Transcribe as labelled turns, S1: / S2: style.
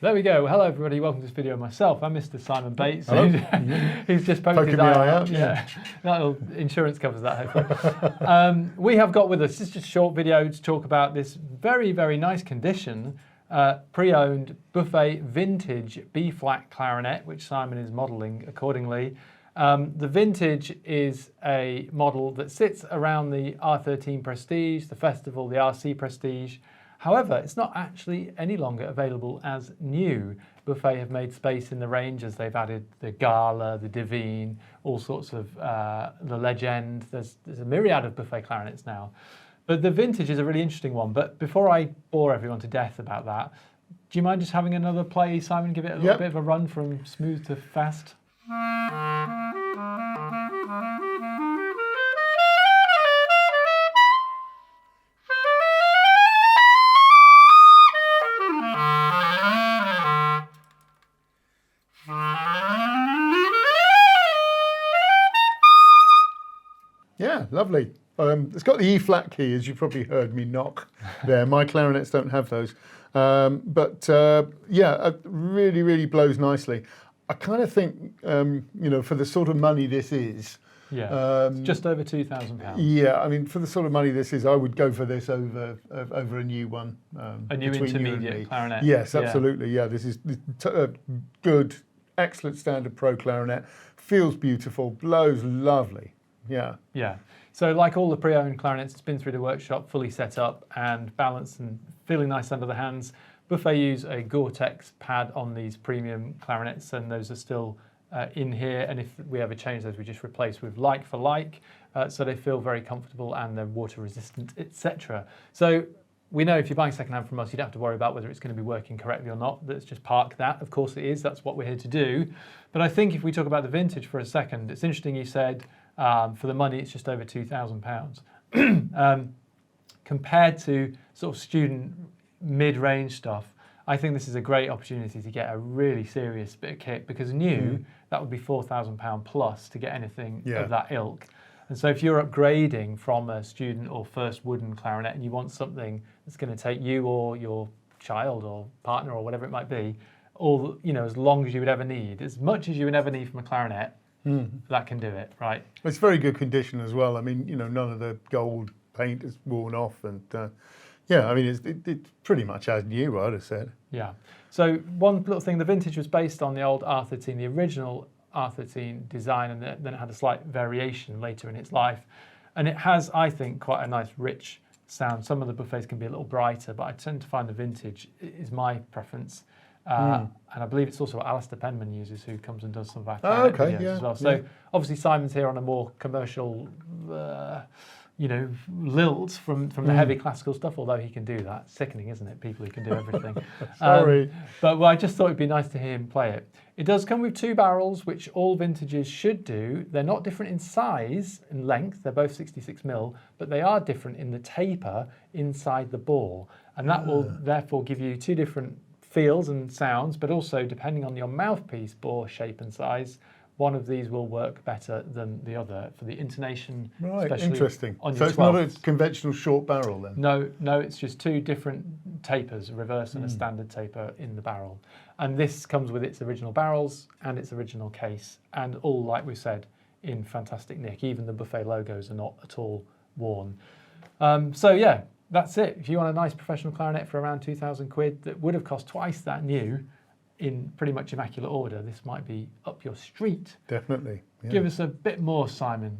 S1: there we go. Hello, everybody. Welcome to this video of myself. I'm Mr. Simon Bates.
S2: Hello.
S1: He's just poked his eye out. Yeah. Insurance covers that, hopefully. We have got with us just a short video to talk about this very, very nice condition, pre-owned Buffet vintage B-flat clarinet, which Simon is modelling accordingly. The vintage is a model that sits around the R13 Prestige, the Festival, the RC Prestige. However, it's not actually any longer available as new. Buffet have made space in the range as they've added the Gala, the Divine, all sorts of the Legend. There's a myriad of Buffet clarinets now. But the vintage is a really interesting one. But before I bore everyone to death about that, do you mind just having another play, Simon? Give it a little bit of a run from smooth to fast.
S2: Yeah, lovely. It's got the E-flat key, as you probably heard me knock there. My clarinets don't have those. Yeah, it really, really blows nicely. I kind of think, you know, for the sort of money this is.
S1: Yeah, it's just over £2,000.
S2: Yeah, I mean, for the sort of money this is, I would go for this over a new one.
S1: A new intermediate clarinet.
S2: Yes, absolutely. Yeah, this is a good, excellent standard pro clarinet. Feels beautiful, blows lovely. Yeah.
S1: Yeah. So like all the pre-owned clarinets, it's been through the workshop, fully set up and balanced and feeling nice under the hands. Buffet use a Gore-Tex pad on these premium clarinets, and those are still in here. And if we ever change those, we just replace with like for like, so they feel very comfortable and they're water resistant, etc. So we know if you're buying secondhand from us, you don't have to worry about whether it's going to be working correctly or not. Let's just park that. Of course it is. That's what we're here to do. But I think if we talk about the vintage for a second, it's interesting you said for the money it's just over £2,000. Compared to sort of student mid-range stuff, I think this is a great opportunity to get a really serious bit of kit, because new, that would be £4,000 plus to get anything of that ilk. And so if you're upgrading from a student or first wooden clarinet and you want something that's going to take you or your child or partner or whatever it might be, all, you know, as long as you would ever need, as much as you would ever need from a clarinet, that can do it, right?
S2: It's very good condition as well. I mean, you know, none of the gold paint is worn off, and yeah, I mean, it's pretty much as new, I'd have said.
S1: Yeah. So one little thing, the vintage was based on the old R13, the original R13 design, and then it had a slight variation later in its life. And it has, I think, quite a nice rich sound. Some of the Buffets can be a little brighter, but I tend to find the vintage is my preference. And I believe it's also what Alistair Penman uses, who comes and does some of our videos as well. So obviously Simon's here on a more commercial, you know, lilt from the heavy classical stuff, although he can do that. Sickening, isn't it? People who can do everything.
S2: Sorry.
S1: But I just thought it'd be nice to hear him play it. It does come with two barrels, which all vintages should do. They're not different in size and length. They're both 66mm, but they are different in the taper inside the bore. And that will therefore give you two different feels and sounds, but also depending on your mouthpiece bore shape and size, one of these will work better than the other for the intonation.
S2: Right, interesting.
S1: On
S2: so
S1: your
S2: it's
S1: 12th.
S2: not a conventional short barrel then?
S1: No, it's just two different tapers, a reverse and a standard taper in the barrel. And this comes with its original barrels and its original case, and all, like we said, in fantastic nick. Even the Buffet logos are not at all worn. So yeah, that's it. If you want a nice professional clarinet for around 2,000 quid that would have cost twice that new in pretty much immaculate order, this might be up your street.
S2: Definitely. Yeah.
S1: Give us a bit more, Simon.